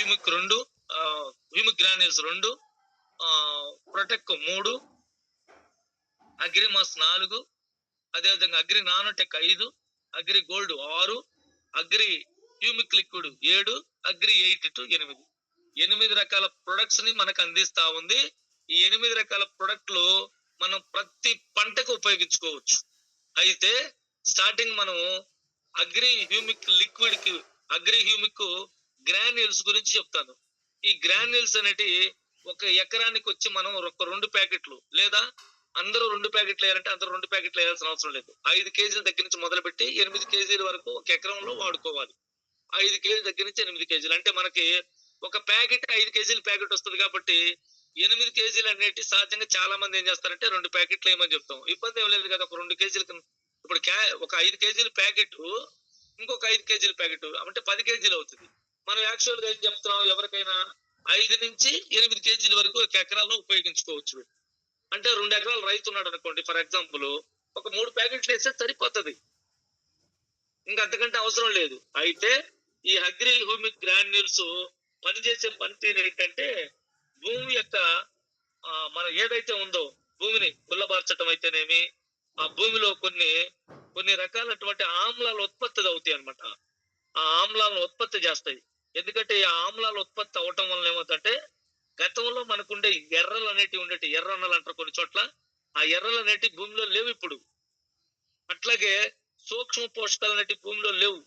Humic 2, humic granules 2, ప్రొటెక్ 3, అగ్రిమాస్ 4, అదేవిధంగా agri nanotech 5, agri gold 6, agri humic liquid 7, agri 8 to 8. 8 రకాల products ని మనకు అందిస్తా ఉంది. ఈ 8 రకాల ప్రొడక్ట్లు మనం ప్రతి పంటకు ఉపయోగించుకోవచ్చు. అయితే స్టార్టింగ్ మనం అగ్రి హ్యూమిక్ లిక్విడ్ కి, అగ్రి హ్యూమిక్ గ్రాన్యూల్స్ గురించి చెప్తాను. ఈ గ్రాన్యూల్స్ అనేటి ఒక ఎకరానికి వచ్చి మనం ఒక 2 ప్యాకెట్లు, లేదా అందరూ 2 ప్యాకెట్లు వేయాలంటే అందరూ 2 ప్యాకెట్లు వేయాల్సిన అవసరం లేదు. 5 కేజీల దగ్గర నుంచి మొదలుపెట్టి 8 కేజీల వరకు ఒక ఎకరంలో వాడుకోవాలి. 5 కేజీల దగ్గర నుంచి 8 కేజీలు అంటే మనకి ఒక ప్యాకెట్ 5 కేజీల ప్యాకెట్ వస్తుంది. కాబట్టి 8 కేజీలు అనేటి సహజంగా చాలా మంది ఏం చేస్తారంటే 2 ప్యాకెట్లు వేయమని చెప్తాం. ఇబ్బంది ఏం లేదు కదా. ఒక 2 కేజీల ఇప్పుడు ఒక 5 కేజీల ప్యాకెట్, ఇంకొక 5 కేజీల ప్యాకెట్ అంటే 10 కేజీలు అవుతుంది. మనం యాక్చువల్ గా ఏం చెప్తున్నాం, ఎవరికైనా 5 నుంచి 8 కేజీల వరకు ఒక ఎకరాల్లో ఉపయోగించుకోవచ్చు. అంటే 2 ఎకరాలు రైతు ఉన్నాడు అనుకోండి, ఫర్ ఎగ్జాంపుల్, ఒక 3 ప్యాకెట్లు వేస్తే సరిపోతుంది, ఇంకా అంతకంటే అవసరం లేదు. అయితే ఈ అగ్రి హ్యూమిక్ గ్రాన్యూల్స్ పనిచేసే పనితీరు ఏంటంటే, భూమి యొక్క మన ఏదైతే ఉందో భూమిని కుల్లబార్చడం అయితేనేమి, ఆ భూమిలో కొన్ని రకాలటువంటి ఆమ్లాలు ఉత్పత్తి అవుతాయి అనమాట. ఆ ఆమ్లాలను ఉత్పత్తి చేస్తాయి. ఎందుకంటే ఆ ఆమ్లాలు ఉత్పత్తి అవటం వల్ల ఏమవుతుందంటే, గతంలో మనకుండే ఎర్రలు అనేటివి ఉండేటి, ఎర్రన్నలు అంటారు కొన్ని చోట్ల, ఆ ఎర్రలు అనేటివి భూమిలో లేవు ఇప్పుడు. అట్లాగే సూక్ష్మ పోషకాలు అనేటివి భూమిలో లేవు.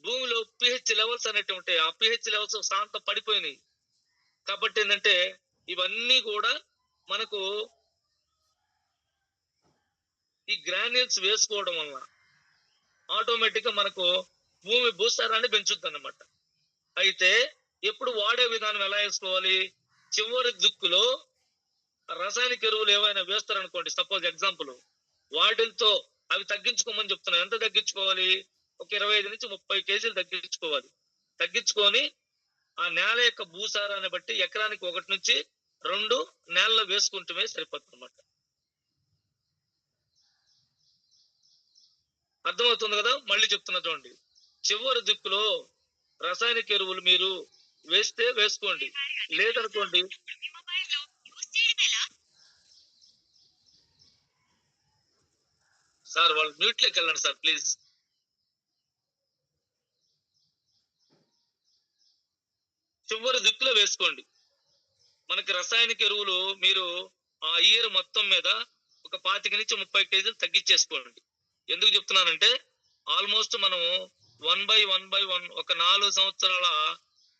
భూమిలో పిహెచ్ లెవెల్స్ అనేటివి ఉంటాయి, ఆ పిహెచ్ లెవెల్స్ శాంతం పడిపోయినాయి. కాబట్టి ఏంటంటే ఇవన్నీ కూడా మనకు ఈ గ్రాన్యూల్స్ వేసుకోవడం వల్ల ఆటోమేటిక్ గా మనకు భూమి భూసారాన్ని పెంచుద్ది అన్నమాట. అయితే ఎప్పుడు వాడే విధానం ఎలా వేసుకోవాలి, చివరి దిక్కులో రసాయనిక ఎరువులు ఏవైనా వేస్తారనుకోండి, సపోజ్ ఎగ్జాంపుల్, వాటితో అవి తగ్గించుకోమని చెప్తున్నాను. ఎంత తగ్గించుకోవాలి, ఒక 25 నుంచి 30 కేజీలు తగ్గించుకోవాలి. తగ్గించుకొని ఆ నేల యొక్క భూసారాన్ని బట్టి ఎకరానికి 1 నుంచి 2 నేలలో వేసుకుంటూనే సరిపోతుంది అన్నమాట. అర్థమవుతుంది కదా. మళ్ళీ చెప్తున్నా చూడండి, చివరి దిక్కులో రసాయనిక ఎరువులు మీరు వేస్తే వేసుకోండి, లేదనుకోండి. సార్ వాళ్ళు మ్యూట్లోకి వెళ్ళండి సార్ ప్లీజ్. చివరి దిక్కులో వేసుకోండి. మనకి రసాయనిక ఎరువులు మీరు ఆ ఇయర్ మొత్తం మీద ఒక 25 నుంచి 30 కేజీలు తగ్గించేసుకోండి. ఎందుకు చెప్తున్నానంటే, ఆల్మోస్ట్ మనం 1/1 ఒక 4 సంవత్సరాల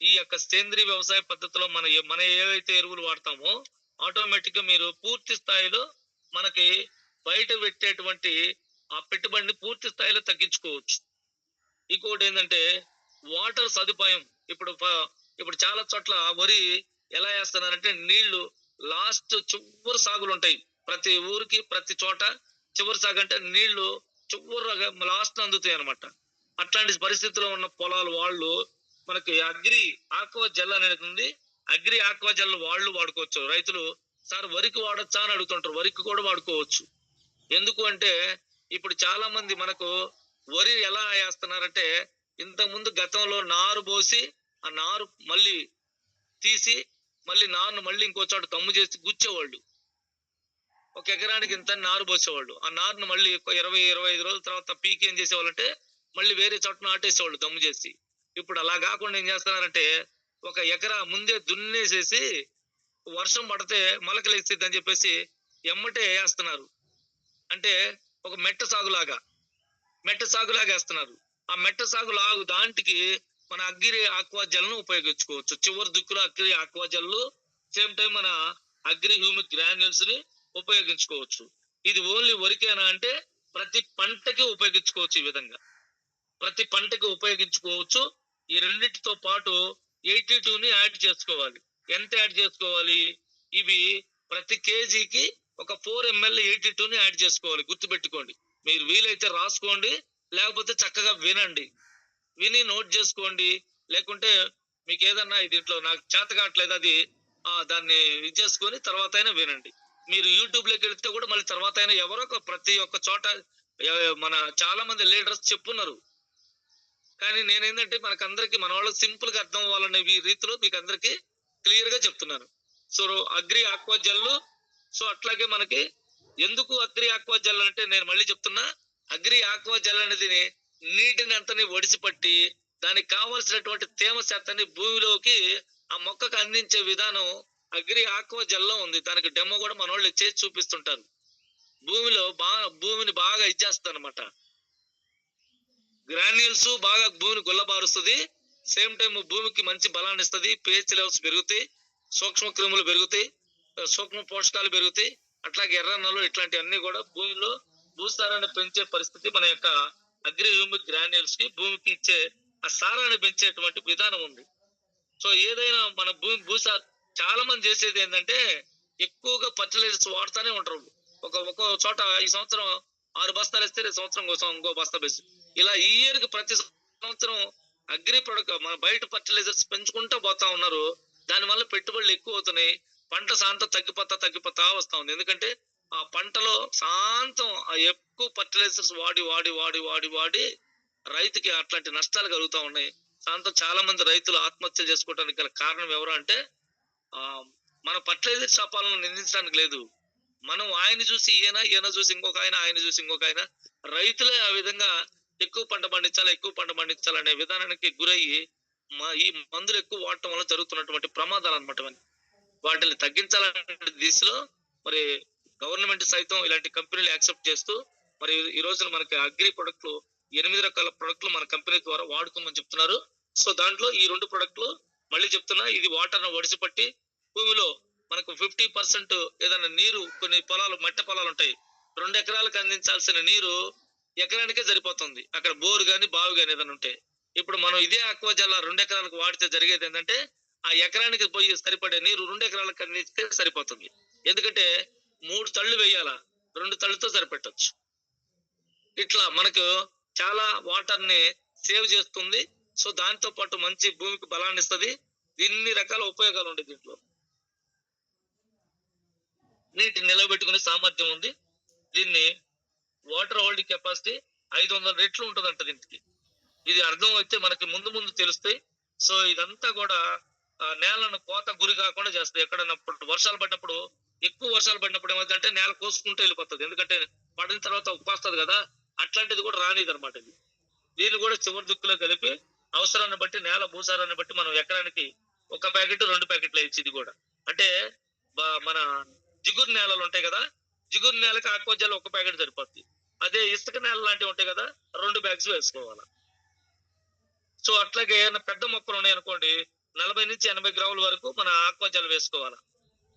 ఈ యొక్క సేంద్రీయ వ్యవసాయ పద్ధతిలో మన ఏవైతే ఎరువులు వాడతామో ఆటోమేటిక్ గా మీరు పూర్తి స్థాయిలో మనకి బయట పెట్టేటువంటి ఆ పెట్టుబడిని పూర్తి స్థాయిలో తగ్గించుకోవచ్చు. ఇంకోటి ఏంటంటే వాటర్ సదుపాయం. ఇప్పుడు చాలా చోట్ల వరి ఎలా వేస్తున్నారంటే, నీళ్లు లాస్ట్ చివరి సాగులు ఉంటాయి ప్రతి ఊరికి, ప్రతి చోట చివరి సాగు అంటే నీళ్లు చివరిగా లాస్ట్ అందుతాయి అనమాట. అట్లాంటి పరిస్థితిలో ఉన్న పొలాలు వాళ్ళు మనకి అగ్రి ఆక్వా జెల్ అనేది ఉంది. అగ్రి ఆక్వా జెల్ వాళ్ళు వాడుకోవచ్చు. రైతులు సార్ వరికి వాడొచ్చా అని అడుగుతుంటారు. వరికి కూడా వాడుకోవచ్చు. ఎందుకు అంటే ఇప్పుడు చాలా మంది మనకు వరి ఎలా వేస్తున్నారంటే, ఇంతకు ముందు గతంలో నారు పోసి ఆ నారు మళ్ళీ తీసి మళ్ళీ నారును మళ్ళీ ఇంకో చోట దమ్ము చేసి గుచ్చేవాళ్ళు. ఒక ఎకరానికి ఇంత నారు పోసేవాళ్ళు. ఆ నారును మళ్ళీ 20-25 రోజుల తర్వాత పీకి ఏం చేసేవాళ్ళంటే మళ్ళీ వేరే చోట నాటేసేవాళ్ళు దమ్ము చేసి. ఇప్పుడు అలా కాకుండా ఏం చేస్తున్నారంటే, ఒక ఎకరా ముందే దున్నేసేసి వర్షం పడితే మొలకలు వేసిద్ది అని చెప్పేసి ఎమ్మటే వేస్తున్నారు. అంటే ఒక మెట్ట సాగులాగా వేస్తున్నారు. ఆ మెట్ట సాగు లాగు దాంట్కి మన అగ్రి ఆక్వా జెల్ను ఉపయోగించుకోవచ్చు. చివరి దిక్కులో agri aqua gel, same time మన అగ్రి హ్యూమిక్ గ్రాన్యూల్స్ ని ఉపయోగించుకోవచ్చు. ఇది ఓన్లీ వరికేనా అంటే ప్రతి పంటకి ఉపయోగించుకోవచ్చు. ఈ విధంగా ప్రతి పంటకి ఉపయోగించుకోవచ్చు. ఈ రెండింటితో పాటు 82ని యాడ్ చేసుకోవాలి. ఎంత యాడ్ చేసుకోవాలి, ఇవి ప్రతి కేజీకి ఒక 4 ml 82ని యాడ్ చేసుకోవాలి. గుర్తుపెట్టుకోండి. మీరు వీలైతే రాసుకోండి, లేకపోతే చక్కగా విని నోట్ చేసుకోండి. లేకుంటే మీకు ఏదన్నా దీంట్లో నాకు చేత కావట్లేదు అది దాన్ని ఇది చేసుకొని తర్వాత అయినా వినండి. మీరు యూట్యూబ్ లోకి వెళితే కూడా మళ్ళీ తర్వాత అయినా ఎవరో ప్రతి ఒక్క చోట మన చాలా మంది లీడర్స్ చెప్పున్నారు. కానీ నేనేంటంటే మనకందరికి మన వాళ్ళకి సింపుల్ గా అర్థం అవ్వాలనే రీతిలో మీకు అందరికి క్లియర్ గా చెప్తున్నాను. So agri aqua gel, so అట్లాగే మనకి ఎందుకు అగ్రి ఆక్వా జెల్ అంటే నేను మళ్ళీ చెప్తున్నా, అగ్రి ఆక్వా జెల్ అనేది నీటిని అంతని ఒడిసిపట్టి దానికి కావలసినటువంటి తేమ శాతాన్ని భూమిలోకి ఆ మొక్కకు అందించే విధానం అగ్రి ఆక్వా జెల్లో ఉంది. దానికి డెమో కూడా మన వాళ్ళు చేసి చూపిస్తుంటారు. భూమిని బాగా ఇచ్చేస్తుంది అనమాట. గ్రాన్యూల్స్ బాగా భూమిని గుల్లబారుస్తుంది. సేమ్ టైం భూమికి మంచి బలాన్ని ఇస్తుంది. పిహెచ్ లెవెల్స్ పెరుగుతాయి, సూక్ష్మ క్రిములు పెరుగుతాయి, సూక్ష్మ పోషకాలు పెరుగుతాయి. అట్లాగే ఎర్రన్నలు ఇట్లాంటివన్నీ కూడా భూమిలో భూసారాన్ని పెంచే పరిస్థితి మన యొక్క అగ్రి హ్యూమిక్ గ్రాన్యూల్స్ కి భూమికి ఇచ్చే ఆ సారాన్ని పెంచేటువంటి విధానం ఉంది. సో ఏదైనా మన భూసార్ చాలా మంది చేసేది ఏంటంటే ఎక్కువగా ఫర్టిలైజర్స్ వాడుతూనే ఉంటారు. ఒక్కో చోట ఈ సంవత్సరం 6 బస్తాలు ఇస్తే రేపు సంవత్సరం కోసం ఇంకో బస్తా వేసి ఇలా ఈ ఇయర్ కి ప్రతి సంవత్సరం అగ్రి ప్రొడక్ట్ మన బయట ఫర్టిలైజర్స్ పెంచుకుంటూ పోతా ఉన్నారు. దాని వల్ల పెట్టుబడులు ఎక్కువ అవుతున్నాయి. పంట శాంతం తగ్గిపోతా వస్తా ఉంది. ఎందుకంటే ఆ పంటలో శాంతం ఎక్కువ ఫర్టిలైజర్స్ వాడి రైతుకి అట్లాంటి నష్టాలు కలుగుతా ఉన్నాయి. శాంతం చాలా మంది రైతులు ఆత్మహత్యలు చేసుకోవడానికి గల కారణం ఎవరు అంటే మన ఫర్టిలైజర్ షాపాలను నిందించడానికి లేదు. మనం ఆయన చూసి ఈయన చూసి ఇంకొక ఆయన చూసి ఇంకొక ఆయన, రైతులే ఆ విధంగా ఎక్కువ పంట పండించాలి అనే విధానానికి గురయ్యి ఈ మందులు ఎక్కువ వాడటం వల్ల జరుగుతున్నటువంటి ప్రమాదాలు అనమాట. వాటిని తగ్గించాలనే దిశలో మరి గవర్నమెంట్ సైతం ఇలాంటి కంపెనీలు యాక్సెప్ట్ చేస్తూ మరి ఈ రోజున మనకి అగ్రి ప్రొడక్ట్లు 8 రకాల ప్రొడక్ట్లు మన కంపెనీ ద్వారా వాడుకోమని చెప్తున్నారు. సో దాంట్లో ఈ 2 ప్రొడక్ట్లు మళ్ళీ చెప్తున్నా, ఇది వాటర్ ను ఒడిసిపట్టి భూమిలో మనకు 50% ఏదైనా నీరు, కొన్ని పొలాలు మట్టి పొలాలు ఉంటాయి, 2 ఎకరాలకు అందించాల్సిన నీరు ఎకరానికే సరిపోతుంది. అక్కడ బోరు గాని బావి గాని ఏదైనా ఉంటే, ఇప్పుడు మనం ఇదే ఆక్వా జెల్ 2 ఎకరాలకు వాడితే జరిగేది ఏంటంటే ఆ ఎకరానికి పోయి సరిపడే నీరు 2 ఎకరాలకు అందిస్తే సరిపోతుంది. ఎందుకంటే 3 తళ్ళు వేయాలా, 2 తళ్ళుతో సరిపెట్టచ్చు. ఇట్లా మనకు చాలా వాటర్ ని సేవ్ చేస్తుంది. సో దాంతో పాటు మంచి భూమికి బలాన్ని ఇస్తుంది. ఇన్ని రకాల ఉపయోగాలు ఉంటాయి దీంట్లో. నీటిని నిలబెట్టుకునే సామర్థ్యం ఉంది. దీన్ని వాటర్ హోల్డింగ్ కెపాసిటీ 500 రెట్లు ఉంటుందంట దీనికి. ఇది అర్థం అయితే మనకి ముందు తెలుస్తాయి. సో ఇదంతా కూడా నేలను కోత గురి కాకుండా చేస్తుంది. ఎక్కడన్నా వర్షాలు పడినప్పుడు, ఎక్కువ వర్షాలు పడినప్పుడు ఏమైందంటే నేల కోసుకుంటూ వెళ్ళిపోతుంది. ఎందుకంటే పడిన తర్వాత ఉప్పొస్తుంది కదా, అట్లాంటిది కూడా రానిది అనమాట. ఇది దీన్ని కూడా చివరి దిక్కులో కలిపి అవసరాన్ని బట్టి, నేల భూసారాన్ని బట్టి మనం ఎకరానికి 1 ప్యాకెట్ 2 ప్యాకెట్లు వేయచ్చు. ఇది కూడా అంటే మన జిగురు నేలలు ఉంటాయి కదా, జిగురు నేలకి ఆక్వా జెల్ 1 ప్యాకెట్ సరిపోద్ది. అదే ఇసుక నేల లాంటివి ఉంటాయి కదా, 2 బ్యాగ్స్ వేసుకోవాలి. సో అట్లాగే పెద్ద మొక్కలు ఉన్నాయి అనుకోండి, 40 నుంచి 80 గ్రాముల వరకు మన ఆక్వా జెల్ వేసుకోవాలి.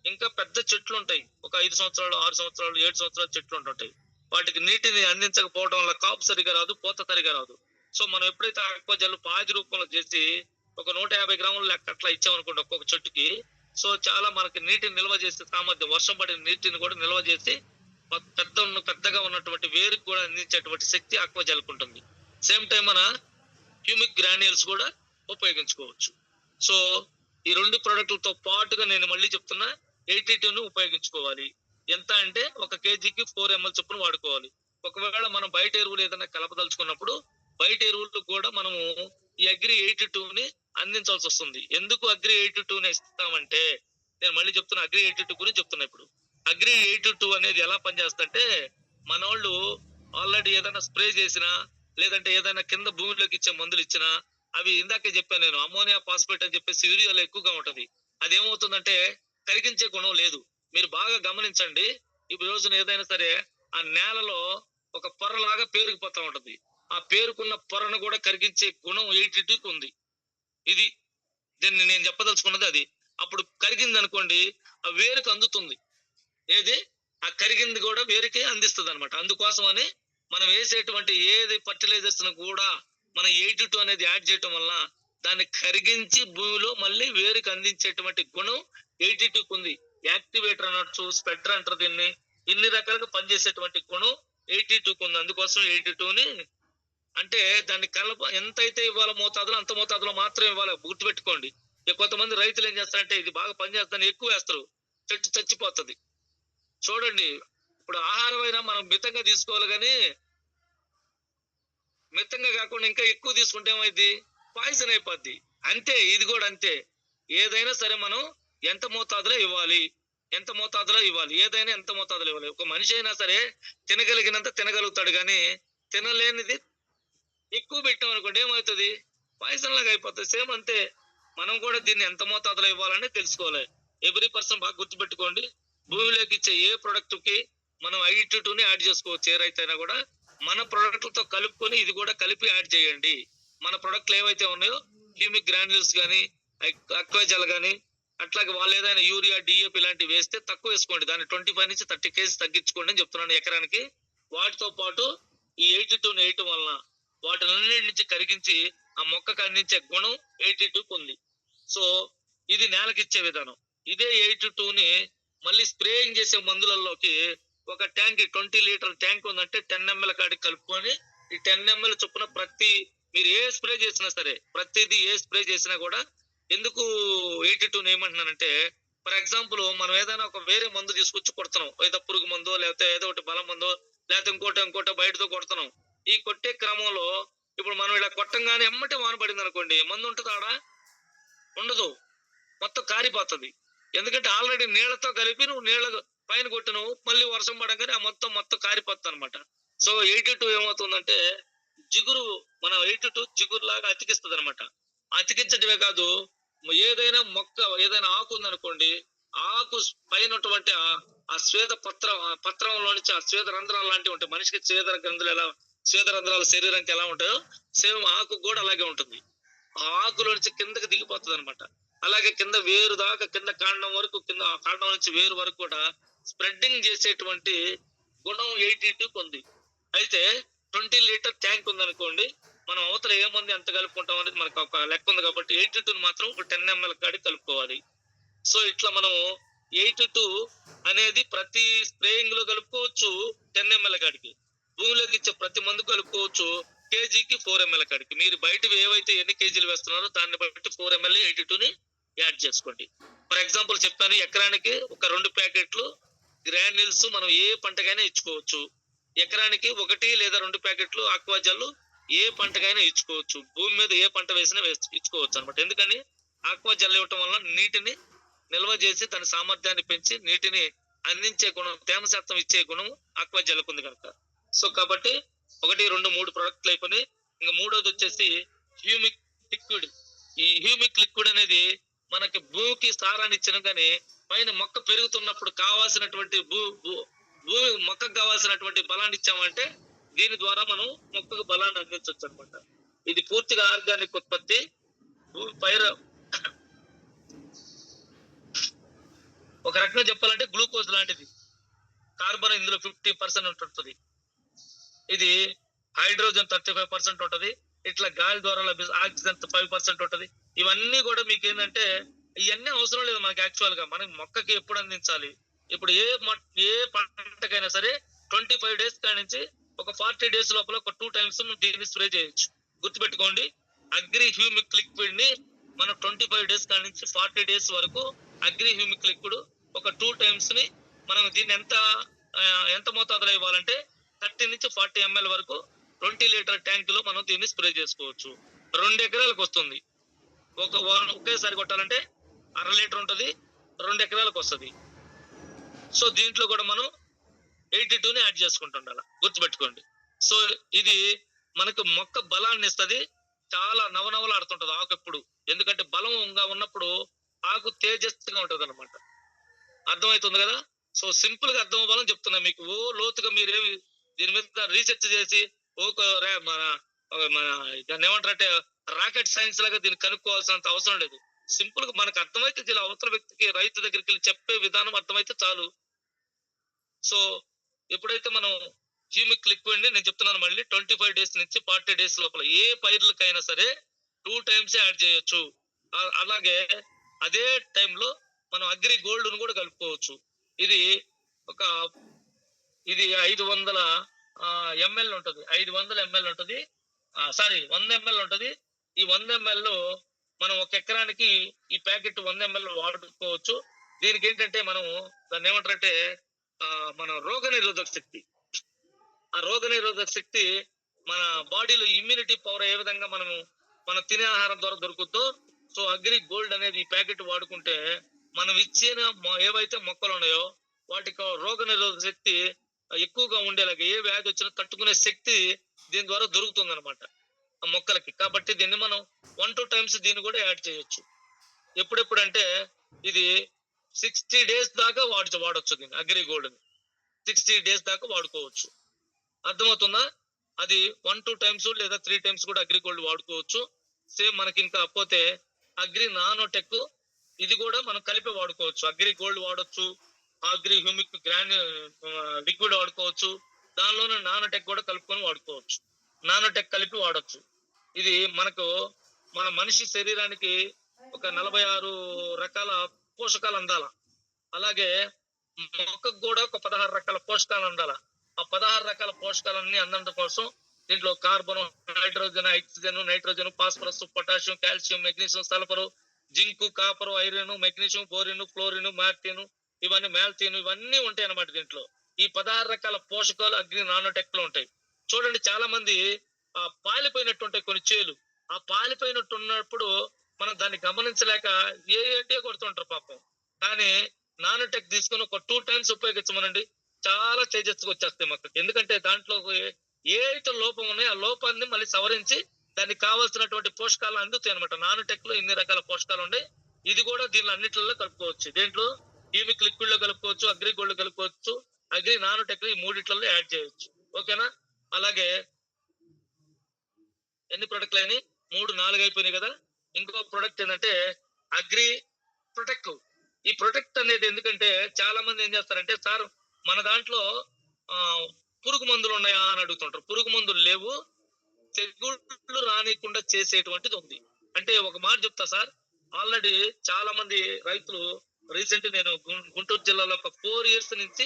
ఇంకా పెద్ద చెట్లు ఉంటాయి, ఒక 5 సంవత్సరాలు 6 సంవత్సరాలు 7 సంవత్సరాలు చెట్లు ఉంటుంటాయి. వాటికి నీటిని అందించకపోవడం వల్ల కాపు సరిగా రాదు, పూత సరిగా రాదు. సో మనం ఎప్పుడైతే ఆక్వా జెల్ పాది రూపంలో చేసి ఒక 150 గ్రాముల లెక్క అట్లా ఇచ్చామనుకోండి ఒక్కొక్క చెట్టుకి, సో చాలా మనకి నీటిని నిల్వ చేసే సామర్థ్యం, వర్షం పడిన నీటిని కూడా నిల్వ చేసి పెద్దగా ఉన్నటువంటి వేరుకి కూడా అందించేటువంటి శక్తి ఆక్వా జెల్ ఉంటుంది. సేమ్ టైం మన హ్యూమిక్ గ్రాన్యూల్స్ కూడా ఉపయోగించుకోవచ్చు. సో ఈ 2 ప్రొడక్ట్లతో పాటుగా నేను మళ్ళీ చెప్తున్నా, 82ను ఉపయోగించుకోవాలి. ఎంత అంటే 1 kgకి 4 ml చొప్పున వాడుకోవాలి. ఒకవేళ మనం బయట ఎరువులు ఏదైనా కలపదలుచుకున్నప్పుడు బయట ఎరువులు కూడా మనము ఈ అగ్రి 82ని అందించాల్సి వస్తుంది. ఎందుకు అగ్రి 82ని ఇస్తామంటే, నేను మళ్ళీ చెప్తున్నా, అగ్రి 82 గురించి చెప్తున్నా. ఇప్పుడు అగ్రి 82 అనేది ఎలా పనిచేస్తుందంటే, మన వాళ్ళు ఆల్రెడీ ఏదైనా స్ప్రే చేసినా, లేదంటే ఏదైనా కింద భూమిలోకి ఇచ్చే మందులు ఇచ్చినా, అవి ఇందాకే చెప్పాను నేను, అమ్మోనియా ఫాస్ఫేట్ అని చెప్పేసి యూరియాలో ఎక్కువగా ఉంటది. అదేమవుతుందంటే కరిగించే గుణం లేదు. మీరు బాగా గమనించండి, ఈ రోజున ఏదైనా సరే ఆ నేలలో ఒక పొరలాగా పేరుకుపోతా ఉంటది. ఆ పేరుకున్న పొరను కూడా కరిగించే గుణం 82కి ఉంది. ఇది దీన్ని నేను చెప్పదలుచుకున్నది అది. అప్పుడు కరిగింది అనుకోండి, ఆ వేరుకు అందుతుంది. ఏది ఆ కరిగింది కూడా వేరుకి అందిస్తుంది అనమాట. అందుకోసమని మనం వేసేటువంటి ఏది ఫర్టిలైజర్స్ కూడా మన 82 అనేది యాడ్ చేయటం వల్ల దాన్ని కరిగించి భూమిలో మళ్ళీ వేరుకి అందించేటువంటి గుణం 82కి ఉంది. యాక్టివేటర్ అనొచ్చు, స్ప్రెడర్ అంటారు దీన్ని. ఇన్ని రకాలుగా పనిచేసేటువంటి గుణం 82కి ఉంది. అందుకోసం 82ని అంటే దాన్ని ఎంతైతే ఇవ్వాలో మోతాదులో అంత మోతాదులో మాత్రం ఇవ్వాలి, గుర్తుపెట్టుకోండి. కొంతమంది రైతులు ఏం చేస్తారంటే ఇది బాగా పనిచేస్తారని ఎక్కువ వేస్తారు, చెట్టు చచ్చిపోతుంది. చూడండి, ఇప్పుడు ఆహారం అయినా మనం మితంగా తీసుకోవాలి, కానీ మితంగా కాకుండా ఇంకా ఎక్కువ తీసుకుంటే ఏమైంది? పాయిజన్ అయిపోద్ది. అంతే ఇది కూడా అంతే. ఏదైనా సరే మనం ఎంత మోతాదులో ఇవ్వాలి. ఎంత మోతాదులో ఇవ్వాలి. ఏదైనా ఎంత మోతాదులో ఇవ్వాలి. ఒక మనిషి అయినా సరే తినగలిగినంత తినగలుగుతాడు గానీ, తినలేనిది ఎక్కువ పెట్టామనుకోండి ఏమవుతది? పాయిజన్ లాగా అయిపోతది. సేమ్ అంతే. మనం కూడా దీన్ని ఎంత మోతాదులో ఇవ్వాలని తెలుసుకోవాలి. ఎవ్రీ పర్సన్ బాగా గుర్తుపెట్టుకోండి. భూమిలోకి ఇచ్చే ఏ ప్రొడక్ట్ కి మనం ఐ-2ని యాడ్ చేసుకోవచ్చు. ఏ రైతైనా కూడా మన ప్రొడక్ట్లతో కలుపుకొని ఇది కూడా కలిపి యాడ్ చేయండి. మన ప్రొడక్ట్లు ఏవైతే ఉన్నాయో హ్యూమిక్ గ్రాన్యూల్స్ గానీ, అక్వాజల్ గానీ, అట్లాగే వాళ్ళు ఏదైనా యూరియా, DAP ఇలాంటివి వేస్తే తక్కువ వేసుకోండి. దాన్ని 25 నుంచి 30 కేజీస్ తగ్గించుకోండి అని చెప్తున్నాను ఎకరానికి. వాటితో పాటు ఈ 82ని వేయటం వలన వాటిలన్నిటి నుంచి కరిగించి ఆ మొక్కకు అందించే గుణం 82కి ఉంది. సో ఇది నేలకిచ్చే విధానం. ఇదే 82ని మళ్ళీ స్ప్రేయింగ్ చేసే మందులలోకి ఒక ట్యాంక్ 20 లీటర్ ట్యాంక్ ఉందంటే 10 ml కాడికి కలుపుకొని ఈ 10 ml చొప్పున మీరు ఏ స్ప్రే చేసినా సరే ప్రతిదీ ఏ స్ప్రే చేసినా కూడా ఎందుకు 82ని ఏమంటున్నానంటే ఫర్ ఎగ్జాంపుల్ మనం ఏదైనా ఒక వేరే మందు తీసుకొచ్చి కొడుతున్నాం. ఏదో పురుగు మందో లేకపోతే ఏదో ఒకటి బలం మందో లేకపోతే ఇంకోటో బయటతో కొడుతున్నాం. ఈ కొట్టే క్రమంలో ఇప్పుడు మనం ఇలా కొట్టంగానే ఎమ్మటే వాన పడింది అనుకోండి, మందు ఉంటుందా ఆడ? ఉండదు. మొత్తం కారిపోతుంది. ఎందుకంటే ఆల్రెడీ నీళ్లతో కలిపి నువ్వు నీళ్ళ పైన కొట్టినవు, మళ్ళీ వర్షం పడగానే ఆ మొత్తం కారిపోతుంది అనమాట. సో 82 ఏమవుతుందంటే జిగురు మన 82 జిగురు లాగా అతికిస్తుంది అనమాట. అతికించడమే కాదు, ఏదైనా మొక్క ఏదైనా ఆకు ఉందనుకోండి, ఆకు పైన ఉన్నటువంటి ఆ శ్వేత పత్రంలో నుంచి ఆ శ్వేత రంధ్రాలు లాంటివి ఉంటాయి. మనిషికి శ్వేత రంధ్రాలు శరీరానికి ఎలా ఉంటాయో సేమ్ ఆకు కూడా అలాగే ఉంటుంది. ఆ ఆకులో నుంచి కిందకి దిగిపోతుంది అనమాట. అలాగే కింద వేరు దాకా కింద కాండం వరకు, కింద కాండం నుంచి వేరు వరకు కూడా స్ప్రెడ్డింగ్ చేసేటువంటి గుణం 82కి ఉంది. అయితే 20 లీటర్ ట్యాంక్ ఉందనుకోండి, మనం అవతల ఏముంది ఎంత కలుపుకుంటాం అనేది మనకు ఒక లెక్క ఉంది కాబట్టి 82ని మాత్రం ఒక 10 ml కాడికి కలుపుకోవాలి. సో ఇట్లా మనం 82 అనేది ప్రతి స్ప్రేయింగ్ లో కలుపుకోవచ్చు. 10 ml కాడికి భూమిలోకి ఇచ్చే ప్రతి మందు కలుపుకోవచ్చు. కేజీకి 4 ml కాడికి. మీరు బయటవి ఏవైతే ఎన్ని కేజీలు వేస్తున్నారో దాన్ని బట్టి 4 ml 82ని యాడ్ చేసుకోండి. ఫర్ ఎగ్జాంపుల్ చెప్పాను, ఎకరానికి ఒక 2 ప్యాకెట్లు గ్రాన్యూల్స్ మనం ఏ పంటకైనా ఇచ్చుకోవచ్చు. ఎకరానికి 1 లేదా 2 ప్యాకెట్లు ఆక్వాజల్ ఏ పంటకైనా ఇచ్చుకోవచ్చు. భూమి మీద ఏ పంట వేసినా ఇచ్చుకోవచ్చు అనమాట. ఎందుకని ఆక్వాజల్ ఇవ్వటం వల్ల నీటిని నిల్వ చేసి దాని సామర్థ్యాన్ని పెంచి నీటిని అందించే గుణం, తేమ శాతం ఇచ్చే గుణం ఆక్వాజల్కు ఉంది కనుక. సో కాబట్టి 1, 2, 3 ప్రొడక్ట్లు అయిపోయి ఇంకా మూడోది వచ్చేసి హ్యూమిక్ లిక్విడ్. ఈ హ్యూమిక్ లిక్విడ్ అనేది మనకి భూమికి సారాన్ని ఇచ్చిన కానీ పైన మొక్క పెరుగుతున్నప్పుడు కావాల్సినటువంటి భూమి మొక్కకు కావాల్సినటువంటి బలాన్ని ఇచ్చామంటే దీని ద్వారా మనం మొక్కకు బలాన్ని అందించవచ్చు అనమాట. ఇది పూర్తిగా ఆర్గానిక్ ఉత్పత్తి. భూమి పైర ఒక రకంగా చెప్పాలంటే గ్లూకోజ్ లాంటిది. కార్బన్ ఇందులో 50% ఉంటుంది. ఇది హైడ్రోజన్ 35% ఉంటది. ఇట్లా గాలి ద్వారా లభించే ఆక్సిజన్ 5% ఉంటది. ఇవన్నీ కూడా మీకు ఏంటంటే ఇవన్నీ అవసరం లేదు మనకి. యాక్చువల్ గా మనం మొక్కకి ఎప్పుడు అందించాలి? ఇప్పుడు ఏ పంటకైనా సరే 25 days కాడి నుంచి ఒక 40 days లోపల ఒక 2 times దీన్ని స్ప్రే చేయొచ్చు. గుర్తుపెట్టుకోండి, అగ్రి హ్యూమిక్ లిక్విడ్ ని మనం 25 days కాడి నుంచి 40 days వరకు అగ్రి హ్యూమిక్ లిక్విడ్ ఒక 2 times ని మనం దీన్ని ఎంత మోతాదులో ఇవ్వాలంటే 30 నుంచి 40 ml వరకు 20 లీటర్ ట్యాంక్ లో మనం దీన్ని స్ప్రే చేసుకోవచ్చు. 2 ఎకరాలకు వస్తుంది. ఒకేసారి కొట్టాలంటే 1/2 లీటర్ ఉంటది, 2 ఎకరాలకు వస్తుంది. సో దీంట్లో కూడా మనం 82ని యాడ్ చేసుకుంటుండాలి. గుర్తుపెట్టుకోండి. సో ఇది మనకు మొక్క బలాన్ని ఇస్తుంది. చాలా నవనవలాడుతుంటది ఆకు ఎప్పుడు. ఎందుకంటే బలంగా ఉన్నప్పుడు ఆకు తేజస్సుగా ఉంటది అనమాట. అర్థమవుతుంది కదా? సో సింపుల్ గా అర్థం అవ్వాలని చెప్తున్నా మీకు. లోతుగా మీరేమి దీని మీద రీసెర్చ్ చేసి మన దాన్ని ఏమంటారంటే రాకెట్ సైన్స్ లాగా దీన్ని కనుక్కోవాల్సినంత అవసరం లేదు. సింపుల్ గా మనకు అర్థమైతే ఇలా అవతల వ్యక్తికి రైతు దగ్గరికి వెళ్ళి చెప్పే విధానం అర్థమైతే చాలు. సో ఎప్పుడైతే మనం హ్యూమిక్ లిక్విడ్ ని నేను చెప్తున్నాను మళ్ళీ 25 days నుంచి 40 days లోపల ఏ పైర్లకైనా సరే 2 times యాడ్ చేయొచ్చు. అలాగే అదే టైంలో మనం అగ్రి గోల్డ్ ను కూడా కలుపుకోవచ్చు. ఇది 500 ml ఉంటది. 500 ml ఉంటది. 100 ml ఉంటది. ఈ 100 ml లో మనం ఒక ఎకరానికి ఈ ప్యాకెట్ 100 ml వాడుకోవచ్చు. దీనికి ఏంటంటే మనం దాన్ని ఏమంటారంటే మన రోగ నిరోధక శక్తి. ఆ రోగ నిరోధక శక్తి మన బాడీలో ఇమ్యూనిటీ పవర్ ఏ విధంగా మనం తినే ఆహారం ద్వారా దొరుకుతుందో, సో అగ్రి గోల్డ్ అనేది ఈ ప్యాకెట్ వాడుకుంటే మనం ఇచ్చిన ఏవైతే మొక్కలు ఉన్నాయో వాటికి రోగ నిరోధక శక్తి ఎక్కువగా ఉండేలాగా, ఏ వ్యాధి వచ్చినా తట్టుకునే శక్తి దీని ద్వారా దొరుకుతుంది అనమాట ఆ మొక్కలకి. కాబట్టి దీన్ని మనం 1-2 టైమ్స్ దీన్ని కూడా యాడ్ చేయొచ్చు. ఎప్పుడెప్పుడంటే ఇది 60 డేస్ దాకా వాడొచ్చు దీన్ని, అగ్రి గోల్డ్ 60 డేస్ దాకా వాడుకోవచ్చు. అర్థమవుతుందా? అది 1-2 టైమ్స్ లేదా 3 టైమ్స్ కూడా అగ్రి గోల్డ్ వాడుకోవచ్చు. సేమ్ మనకి ఇంకా పోతే అగ్రి నానోటెక్, ఇది కూడా మనం కలిపి వాడుకోవచ్చు. అగ్రి గోల్డ్ వాడొచ్చు, అగ్రి హ్యూమిక్ లిక్విడ్ వాడుకోవచ్చు, దానిలోనే నానోటెక్ కూడా కలుపుకొని వాడుకోవచ్చు. నానోటెక్ కలిపి వాడొచ్చు. ఇది మన మనిషి శరీరానికి ఒక 46 రకాల పోషకాలు అందాల. అలాగే మొక్కకు కూడా ఒక 16 రకాల పోషకాలు అందాల. ఆ 16 రకాల పోషకాలన్నీ అందడం కోసం దీంట్లో carbon, hydrogen, oxygen, nitrogen, phosphorus, potassium, calcium, magnesium, sulphur, zinc, copper, iron, magnesium, boron, fluorine, మార్టిన్, ఇవన్నీ మ్యాల్చిన్, ఇవన్నీ ఉంటాయి అన్నమాట దీంట్లో. ఈ 16 రకాల పోషకాలు అగ్ని నానోటెక్ లో ఉంటాయి. చూడండి, చాలా మంది పాలిపోయినట్టు ఉంటాయి కొన్ని చేలు. ఆ పాలిపోయినట్టు ఉన్నప్పుడు మనం దాన్ని గమనించలేక ఏంటే కొడుతుంటారు పాపం. కానీ నానోటెక్ తీసుకుని ఒక 2 టైమ్స్ ఉపయోగించమనండి, చాలా తేజస్సుగా వచ్చేస్తాయి మొక్కకి. ఎందుకంటే దాంట్లో ఏ అయితే లోపం ఉన్నాయో ఆ లోపాన్ని మళ్ళీ సవరించి దానికి కావాల్సినటువంటి పోషకాలు అందుతాయి అనమాట. నానోటెక్ లో ఇన్ని రకాల పోషకాలు ఉన్నాయి. ఇది కూడా దీనిలో అన్నిటిలో కలుపుకోవచ్చు. దీంట్లో హ్యూమిక్ లిక్విడ్ లో కలుపుకోవచ్చు, అగ్రి గోల్డ్ కలుపుకోవచ్చు, అగ్రి నానోటెక్ ఈ మూడిట్లలో యాడ్ చేయొచ్చు. ఓకేనా? అలాగే ఎన్ని ప్రొడక్ట్లు అయినాయి? 3-4 అయిపోయినాయి కదా. ఇంకో ప్రొడక్ట్ ఏంటంటే అగ్రి ప్రొటెక్ట్. ఈ ప్రొటెక్ట్ అనేది ఎందుకంటే చాలా మంది ఏం చేస్తారంటే, సార్ మన దాంట్లో పురుగు మందులు ఉన్నాయా అని అడుగుతుంటారు. పురుగు మందులు లేవు, తెగుళ్ళు రానికుండా చేసేటువంటిది ఉంది. అంటే ఒక మాట చెప్తా సార్, ఆల్రెడీ చాలా మంది రైతులు రీసెంట్ నేను గుంటూరు జిల్లాలో ఒక 4 years నుంచి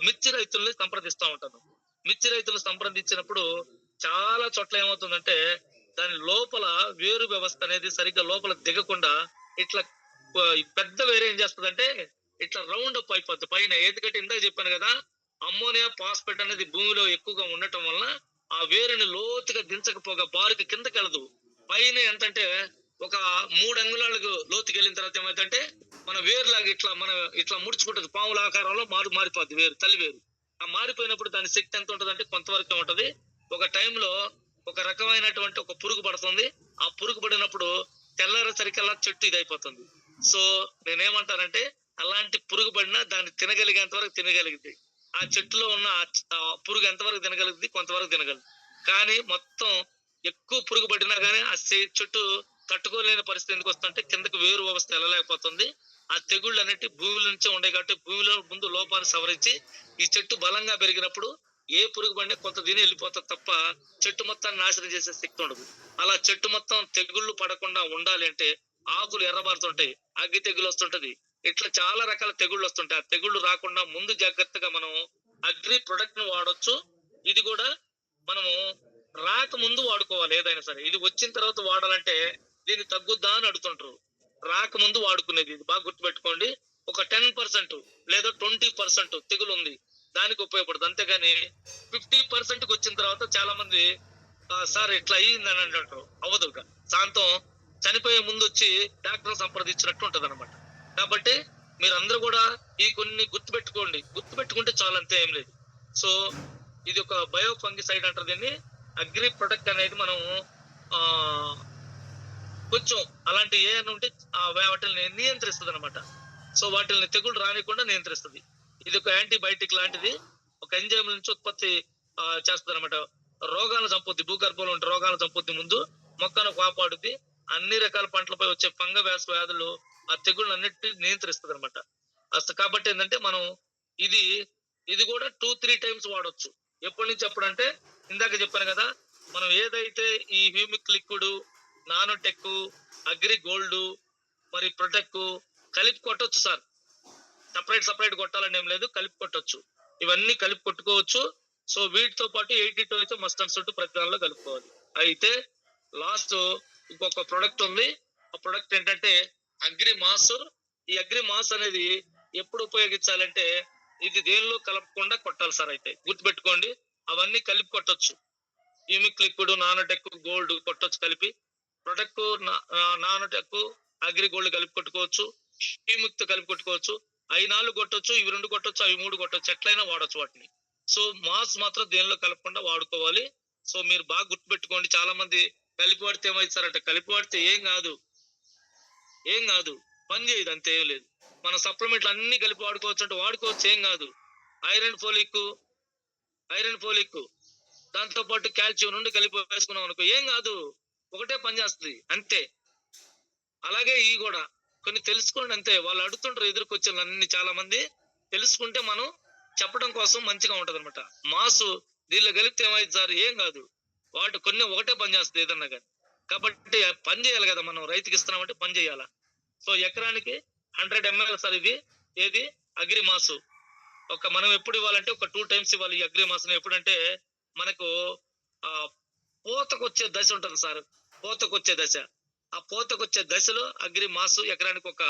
మిర్చి రైతుల్ని సంప్రదిస్తా ఉంటాను. మిర్చి రైతులు సంప్రదించినప్పుడు చాలా చోట్ల ఏమవుతుందంటే దాని లోపల వేరు వ్యవస్థ అనేది సరిగ్గా లోపల దిగకుండా ఇట్లా పెద్ద వేరు ఏం చేస్తుందంటే ఇట్లా రౌండ్ అప్ అయిపోద్ది పైన. ఎందుకంటే ఇందాక చెప్పాను కదా, అమ్మోనియా ఫాస్ఫేట్ అనేది భూమిలో ఎక్కువగా ఉండటం వల్ల ఆ వేరుని లోతుగా దించకపోగా బారుకి కిందకి వెళ్ళదు. పైన ఎంతంటే ఒక 3 అంగుళాలకు లోతుకి వెళ్ళిన తర్వాత ఏమైందంటే మన వేరులాగా ఇట్లా ముడుచుకుంటది, పాముల ఆకారంలో మారిపోద్ది వేరు, తల్లి వేరు. ఆ మారిపోయినప్పుడు దాని శక్తి ఎంత ఉంటది అంటే కొంతవరకు ఉంటది. ఒక టైంలో ఒక రకమైనటువంటి ఒక పురుగు పడుతుంది. ఆ పురుగు పడినప్పుడు తెల్లారేసరికల్లా చెట్టు ఇదైపోతుంది. సో నేనేమంటానంటే అలాంటి పురుగు పడినా దాన్ని తినగలిగేంత వరకు తినగలిగింది. ఆ చెట్టులో ఉన్న పురుగు ఎంతవరకు తినగలుగుతుంది, కొంతవరకు తినగలదు. కానీ మొత్తం ఎక్కువ పురుగు పడినా కానీ ఆ చెట్టు తట్టుకోలేని పరిస్థితి ఎందుకు వస్తుంటే కిందకి వేరు వ్యవస్థ వెళ్ళలేకపోతుంది. ఆ తెగుళ్ళు అనేటి భూమి నుంచే ఉండే కాబట్టి భూమిలో ముందు లోపాన్ని సవరించి ఈ చెట్టు బలంగా పెరిగినప్పుడు ఏ పురుగు పడినా కొంత తిని వెళ్ళిపోతుంది తప్ప చెట్టు మొత్తాన్ని నాశనం చేసే శక్తి ఉండదు. అలా చెట్టు మొత్తం తెగుళ్ళు పడకుండా ఉండాలి అంటే ఆకులు ఎర్రబారుతుంటాయి, అగ్గి తెగులు వస్తుంటది, ఇట్లా చాలా రకాల తెగుళ్ళు వస్తుంటాయి. ఆ తెగుళ్ళు రాకుండా ముందు జాగ్రత్తగా మనం అగ్రి ప్రొడక్ట్ ను వాడొచ్చు. ఇది కూడా మనము రాక ముందు వాడుకోవాలి ఏదైనా సరే. ఇది వచ్చిన తర్వాత వాడాలంటే దీన్ని తగ్గుద్దా అని అడుగుతుంటారు. రాక ముందు వాడుకునేది, ఇది బాగా గుర్తుపెట్టుకోండి. ఒక 10% లేదా 20% తెగులు ఉంది దానికి ఉపయోగపడుతుంది. అంతేగాని 50% వచ్చిన తర్వాత చాలా మంది సార్ ఇట్లా అయ్యిందని అంటారు. అవ్వదుగా, శాంతం చనిపోయే ముందు వచ్చి డాక్టర్ సంప్రదించినట్టు ఉంటది అనమాట. కాబట్టి మీరందరూ కూడా ఈ కొన్ని గుర్తుపెట్టుకుంటే చాలా, అంతే, ఏం లేదు. సో ఇది ఒక బయో ఫంగిసైడ్ అంటారు దీన్ని. అగ్రి ప్రొటెక్ట్ అనేది మనం కొంచెం అలాంటి ఏమైనా ఉంటే వాటిని నియంత్రిస్తుంది అనమాట. సో వాటిని తెగులు రానికుండా నియంత్రిస్తుంది. ఇది ఒక యాంటీబయాటిక్ లాంటిది, ఒక ఎంజైమ్ నుంచి ఉత్పత్తి చేస్తుంది అనమాట. రోగాలను చంపుద్ది, భూగర్భంలో ఉంటే రోగాలను చంపుద్ది, ముందు మొక్కను కాపాడుద్ది. అన్ని రకాల పంటలపై వచ్చే ఫంగస్ వ్యాధులు ఆ తెగుళ్ళు అన్నిటిని నియంత్రిస్తుంది అనమాట. కాబట్టి ఏంటంటే మనం ఇది కూడా 2-3 టైమ్స్ వాడొచ్చు. ఎప్పటి నుంచి అప్పుడంటే ఇందాక చెప్పాను కదా, మనం ఏదైతే ఈ humic liquid, nanotech, agri gold, మరి ప్రొటెక్ కలిపి కొట్టొచ్చు సార్. సపరేట్ కొట్టాలని ఏం లేదు, కలిపి కొట్టొచ్చు. ఇవన్నీ కలిపి కొట్టుకోవచ్చు. సో వీటితో పాటు 82 అయితే మస్ట్ అండ్ షుడ్ ప్రతి దానిలో కలుపుకోవాలి. అయితే లాస్ట్ ఇంకొక ప్రొడక్ట్ ఉంది. ఆ ప్రొడక్ట్ ఏంటంటే అగ్రి మాస్. ఈ అగ్రి మాస్ అనేది ఎప్పుడు ఉపయోగించాలంటే ఇది దేనిలో కలపకుండా కొట్టాలి సార్. అయితే గుర్తుపెట్టుకోండి, అవన్నీ కలిపి కొట్టొచ్చు. యూమిక్ లిక్విడ్, నానోటెక్ గోల్డ్ కొట్టొచ్చు కలిపి. ప్రొడక్ట్ నానోటెక్ అగ్రి గోల్డ్ కలిపి కొట్టుకోవచ్చు, యూమిక్ తో కలిపి కొట్టుకోవచ్చు. అవి 4 కొట్టొచ్చు, ఇవి 2 కొట్టొచ్చు, అవి 3 కొట్టొచ్చు, ఎట్లయినా వాడొచ్చు వాటిని. సో మాస్ మాత్రం దేనిలో కలపకుండా వాడుకోవాలి. సో మీరు బాగా గుర్తుపెట్టుకోండి. చాలా మంది కలిపి వాడితే ఏమైస్తారంటే, కలిపి వాడితే ఏం కాదు, ఏం కాదు, పని చేయదు, అంతే, ఏం లేదు. మన సప్లిమెంట్లు అన్ని కలిపి వాడుకోవచ్చు అంటే వాడుకోవచ్చు, ఏం కాదు. ఐరన్ ఫోలిక్ దాంతో పాటు కాల్షియం నుండి కలిపి వేసుకున్నాం అనుకో, ఏం కాదు, ఒకటే పని చేస్తుంది, అంతే. అలాగే ఇవి కూడా కొన్ని తెలుసుకోండి, అంతే. వాళ్ళు అడుగుతుంటారు ఎదురుకొచ్చిన అన్ని, చాలా మంది తెలుసుకుంటే మనం చెప్పడం కోసం మంచిగా ఉంటది అనమాట. మాసు దీనిలో కలిపితే ఏమైంది సార్, ఏం కాదు, వాటి కొన్ని ఒకటే పని చేస్తుంది ఏదన్నా కానీ. కాబట్టి పని చేయాలి కదా, మనం రైతుకి ఇస్తున్నామంటే పని చేయాలా. సో ఎకరానికి 100 ml సార్ ఇది, ఏది అగ్రి మాసు. మనం ఎప్పుడు ఇవ్వాలంటే ఒక 2 times ఇవ్వాలి ఈ అగ్రి మాసుని. ఎప్పుడంటే మనకు ఆ పూతకొచ్చే దశ ఉంటది సార్, పూతకొచ్చే దశ. ఆ పూతకొచ్చే దశలో అగ్రి మాసు ఎకరానికి ఒక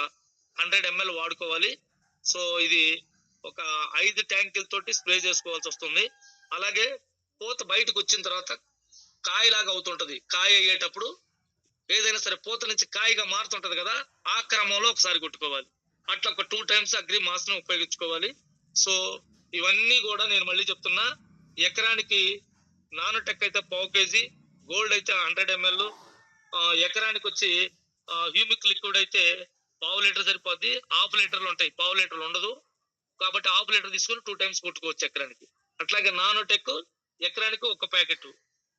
100 ml వాడుకోవాలి. సో ఇది ఒక 5 ట్యాంకులతోటి స్ప్రే చేసుకోవాల్సి వస్తుంది. అలాగే పూత బయటకు వచ్చిన తర్వాత కాయలాగా అవుతుంటది. కాయ అయ్యేటప్పుడు ఏదైనా సరే పూత నుంచి కాయగా మారుతుంటది కదా, ఆ క్రమంలో ఒకసారి కొట్టుకోవాలి. అట్లా ఒక 2 times అగ్రి మాస్ను ఉపయోగించుకోవాలి. సో ఇవన్నీ కూడా నేను మళ్ళీ చెప్తున్నా, ఎకరానికి నానోటెక్ అయితే 1/2 kg, గోల్డ్ అయితే 100 ml, ఎకరానికి వచ్చి హ్యూమిక్ లిక్విడ్ అయితే 1/2 లీటర్ సరిపోద్ది. 1/2 లీటర్లు ఉంటాయి, 1/2 లీటర్లు ఉండదు. కాబట్టి 1/2 లీటర్ తీసుకొని 2 times కొట్టుకోవచ్చు ఎకరానికి. అట్లాగే నానోటెక్ ఎకరానికి 1 ప్యాకెట్.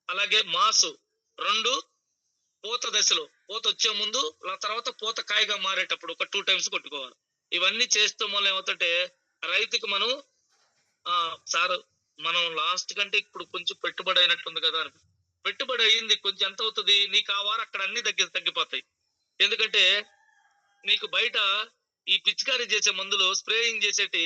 అలాగే మాసు 2 పూత దశలో, పూత వచ్చే ముందు, తర్వాత పూత కాయగా మారేటప్పుడు ఒక 2 times కొట్టుకోవాలి. ఇవన్నీ చేస్తూ వల్ల ఏమవుతుంటే రైతుకి మనం సార్ మనం లాస్ట్ కంటే ఇప్పుడు కొంచెం పెట్టుబడి అయినట్టుంది కదా అని. పెట్టుబడి అయ్యింది కొంచెం, ఎంత అవుతుంది నీకు ఆ వారం అక్కడ అన్ని తగ్గిపోతాయి. ఎందుకంటే నీకు బయట ఈ పిచికారీ చేసే మందులు స్ప్రేయింగ్ చేసేటి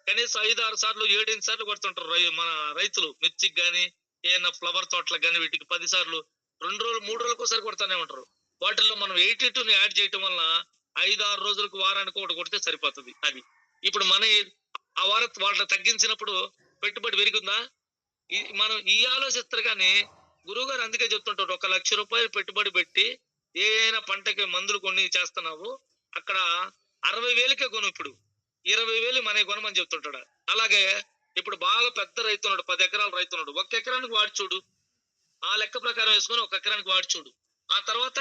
కనీసం 5-6 సార్లు 7-8 సార్లు కొడుతుంటారు మన రైతులు. మిర్చికి గాని, ఏదైనా ఫ్లవర్ తోటలకు గాని, వీటికి 10 సార్లు, 2 రోజులు 3 రోజులకు ఒకసారి కొడతానే ఉంటారు. వాటిల్లో మనం 82ని యాడ్ చేయటం వల్ల 5-6 రోజులకు, వారానికి ఒకటి కొడితే సరిపోతుంది. అది ఇప్పుడు మన ఆ వారం వాళ్ళ తగ్గించినప్పుడు పెట్టుబడి పెరిగిందా, మనం ఈ ఆలోచిస్తారు. కానీ గురువు గారు అందుకే చెప్తుంటారు, 1 లక్ష రూపాయలు పెట్టుబడి పెట్టి ఏ అయినా పంటకి మందులు కొన్ని చేస్తున్నావు, అక్కడ 60,000కే కొను, ఇప్పుడు 20,000 మన కొనమని చెప్తుంటాడు. అలాగే ఇప్పుడు బాగా పెద్ద రైతు ఉన్నాడు, 10 ఎకరాల రైతు ఉన్నాడు, 1 ఎకరానికి వాడి చూడు, ఆ లెక్క ప్రకారం వేసుకొని 1 ఎకరానికి వాడి చూడు. ఆ తర్వాత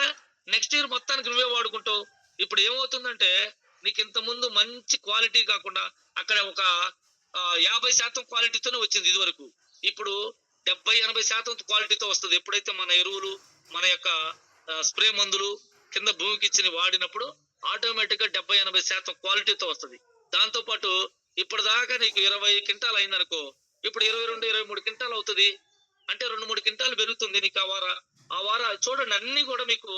నెక్స్ట్ ఇయర్ మొత్తానికి నువ్వే వాడుకుంటావు. ఇప్పుడు ఏమవుతుందంటే నీకు ఇంత ముందు మంచి క్వాలిటీ కాకుండా అక్కడ ఒక 50% క్వాలిటీతోనే వచ్చింది ఇది వరకు. ఇప్పుడు 70-80% క్వాలిటీతో వస్తుంది. ఎప్పుడైతే మన ఎరువులు, మన యొక్క స్ప్రే మందులు కింద భూమికి ఇచ్చిన వాడినప్పుడు ఆటోమేటిక్ గా 70-80% క్వాలిటీతో వస్తుంది. దాంతో పాటు ఇప్పటిదాకా నీకు 20 క్వింటాల్ అయిందనుకో, ఇప్పుడు 22-23 క్వింటాల్ అవుతుంది. అంటే 2-3 క్వింటాలు పెరుగుతుంది నీకు ఆ వార చూడండి. అన్ని కూడా మీకు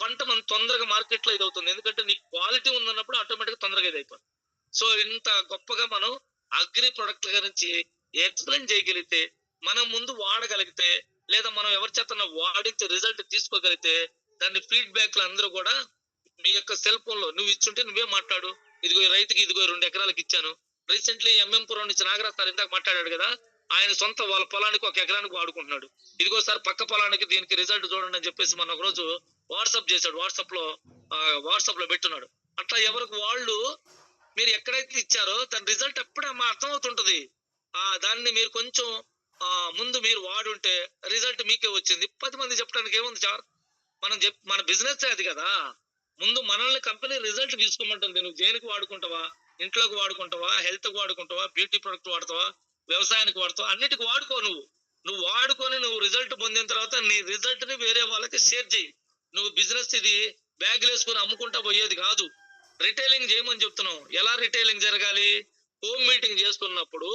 పంట మన తొందరగా మార్కెట్ లో ఇది అవుతుంది. ఎందుకంటే నీకు క్వాలిటీ ఉందన్నప్పుడు ఆటోమేటిక్ తొందరగా ఇది అయిపోతుంది. సో ఇంత గొప్పగా మనం అగ్రి ప్రొడక్ట్ గురించి ఎక్స్ప్లెయిన్ చేయగలిగితే, మనం ముందు వాడగలిగితే, లేదా మనం ఎవరి చేత వాడించి రిజల్ట్ తీసుకోగలిగితే, దాన్ని ఫీడ్బ్యాక్ లో అందరూ కూడా మీ యొక్క సెల్ ఫోన్ లో నువ్వు ఇచ్చుంటే నువ్వే మాట్లాడు, ఇదిగో రైతుకి ఇదిగో 2 ఎకరాలకు ఇచ్చాను. రీసెంట్లీ ఎంఎంపురం నుంచి నాగరాజ్ సార్ ఇందాక మాట్లాడాడు కదా, ఆయన సొంత వాళ్ళ పొలానికి 1 ఎకరానికి వాడుకుంటున్నాడు. ఇదిగో సార్ పక్క పొలానికి దీనికి రిజల్ట్ చూడండి అని చెప్పేసి మన ఒక రోజు వాట్సాప్ చేశాడు, వాట్సాప్ లో పెట్టున్నాడు. అట్లా ఎవరికి వాళ్ళు మీరు ఎక్కడైతే ఇచ్చారో దాని రిజల్ట్ ఎప్పుడే అర్థం అవుతుంటది. దాన్ని మీరు కొంచెం ముందు మీరు వాడుంటే రిజల్ట్ మీకే వచ్చింది. 10 మంది చెప్పడానికి ఏముంది సార్, మన బిజినెస్ అది కదా. ముందు మనల్ని కంపెనీ రిజల్ట్ తీసుకోమంటుంది. నువ్వు దేనికి వాడుకుంటావా, ఇంట్లోకి వాడుకుంటావా, హెల్త్ కి వాడుకుంటావా, బ్యూటీ ప్రొడక్ట్ వాడతావా, వ్యవసాయానికి వాడతావా, అన్నిటికి వాడుకో. నువ్వు వాడుకొని నువ్వు రిజల్ట్ పొందిన తర్వాత నీ రిజల్ట్ ని వేరే వాళ్ళకి షేర్ చేయి. నువ్వు బిజినెస్ ఇది బ్యాగులు వేసుకొని అమ్ముకుంటా పోయేది కాదు. రిటైలింగ్ చేయమని చెప్తున్నావు. ఎలా రిటైలింగ్ జరగాలి, హోమ్ మీటింగ్ చేస్తున్నప్పుడు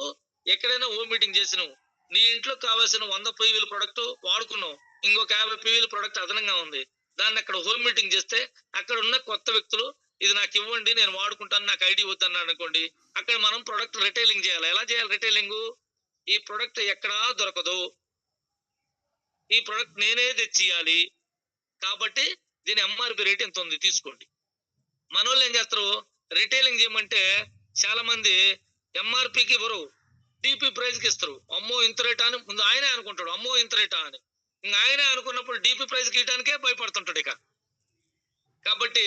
ఎక్కడైనా హోమ్ మీటింగ్ చేసినావు, నీ ఇంట్లో కావాల్సిన 100 PVల ప్రొడక్ట్ వాడుకున్నావు, ఇంకొక 50 PVల ప్రొడక్ట్ అదనంగా ఉంది, దాన్ని అక్కడ హోమ్ మీటింగ్ చేస్తే అక్కడ ఉన్న కొత్త వ్యక్తులు ఇది నాకు ఇవ్వండి నేను వాడుకుంటాను, నాకు ఐడి వద్దన్నాడు అనుకోండి, అక్కడ మనం ప్రొడక్ట్ రిటైలింగ్ చేయాలి. ఎలా చేయాలి రిటైలింగ్, ఈ ప్రొడక్ట్ ఎక్కడా దొరకదు, ఈ ప్రొడక్ట్ నేనే తెచ్చియాలి, కాబట్టి దీని ఎంఆర్పి రేట్ ఎంత ఉంది తీసుకోండి. మనోళ్ళు ఏం చేస్తారు, రిటైలింగ్ చేయమంటే చాలా మంది ఎంఆర్పికి ఇవ్వరు, టీపీ ప్రైజ్ కి ఇస్తారు. అమ్మో ఇంత రేటా అని ముందు ఆయనే అనుకుంటాడు, అమ్మో ఇంత రేటా అని. ఇంక ఆయనే అనుకున్నప్పుడు డీపీ ప్రైజ్ కి ఇయటానికే భయపడుతుంటాడు ఇక. కాబట్టి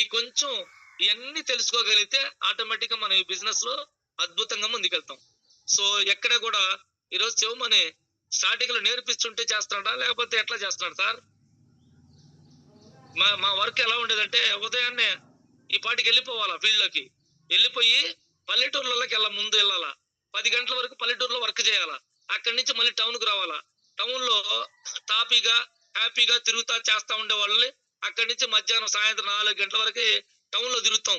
ఈ కొంచెం ఇవన్నీ తెలుసుకోగలిగితే ఆటోమేటిక్ గా మనం ఈ బిజినెస్ లో అద్భుతంగా ముందుకెళ్తాం. సో ఎక్కడ కూడా ఈరోజు శివమని స్టార్టింగ్ లో నేర్పిస్తుంటే చేస్తున్నాడా లేకపోతే ఎట్లా చేస్తున్నాడు సార్? మా వర్క్ ఎలా ఉండేదంటే ఉదయాన్నే ఈ పాటికి వెళ్ళిపోవాలా ఫీల్డ్ లోకి, వెళ్ళిపోయి పల్లెటూర్లలోకి ముందు వెళ్ళాలా. 10 గంటల వరకు పల్లెటూరులో వర్క్ చేయాలా. అక్కడి నుంచి మళ్ళీ టౌన్ కు రావాలా. టౌన్ లో తాపీగా హ్యాపీగా తిరుగుతా చేస్తా ఉండే వాళ్ళని అక్కడి నుంచి మధ్యాహ్నం సాయంత్రం 4 గంటల వరకు టౌన్ లో తిరుగుతాం.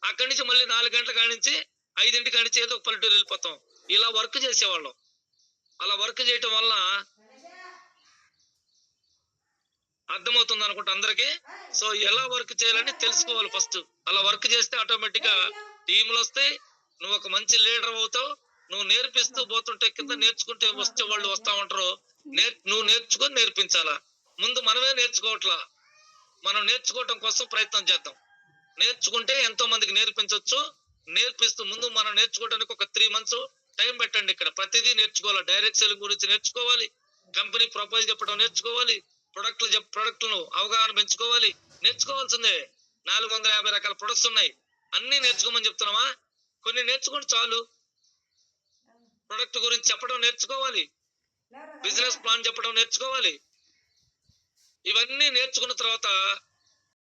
అక్కడి నుంచి మళ్ళీ 4 గంటల కాడి నుంచి 5 కాడి నుంచి ఏదో ఒక పల్లెటూరు వెళ్ళిపోతాం. ఇలా వర్క్ చేసేవాళ్ళం. అలా వర్క్ చేయటం వల్ల అర్థమవుతుంది అనుకుంటా అందరికి. సో ఎలా వర్క్ చేయాలని తెలుసుకోవాలి ఫస్ట్. అలా వర్క్ చేస్తే ఆటోమేటిక్ గా టీములు వస్తాయి. నువ్వు ఒక మంచి లీడర్ అవుతావు. నువ్వు నేర్పిస్తూ పోతుంటే కింద నేర్చుకుంటే వస్తే వాళ్ళు వస్తా ఉంటారు. నువ్వు నేర్చుకొని నేర్పించాలా. ముందు మనమే నేర్చుకోవట్లా. మనం నేర్చుకోవటం కోసం ప్రయత్నం చేద్దాం. నేర్చుకుంటే ఎంతో మందికి నేర్పించవచ్చు. నేర్పిస్తూ ముందు మనం నేర్చుకోవడానికి ఒక 3 months టైం పెట్టండి. ఇక్కడ ప్రతిదీ నేర్చుకోవాలి. డైరెక్ట్ సెల్లింగ్ గురించి నేర్చుకోవాలి. కంపెనీ ప్రపోజల్ చెప్పడం నేర్చుకోవాలి. ప్రొడక్ట్లను అవగాహన పెంచుకోవాలి. నేర్చుకోవాల్సిందే. 450 రకాల ప్రొడక్ట్స్ ఉన్నాయి. అన్ని నేర్చుకోమని చెప్తున్నావా? కొన్ని నేర్చుకోండి చాలు. ప్రొడక్ట్ గురించి చెప్పడం నేర్చుకోవాలి. బిజినెస్ ప్లాన్ చెప్పడం నేర్చుకోవాలి. ఇవన్నీ నేర్చుకున్న తర్వాత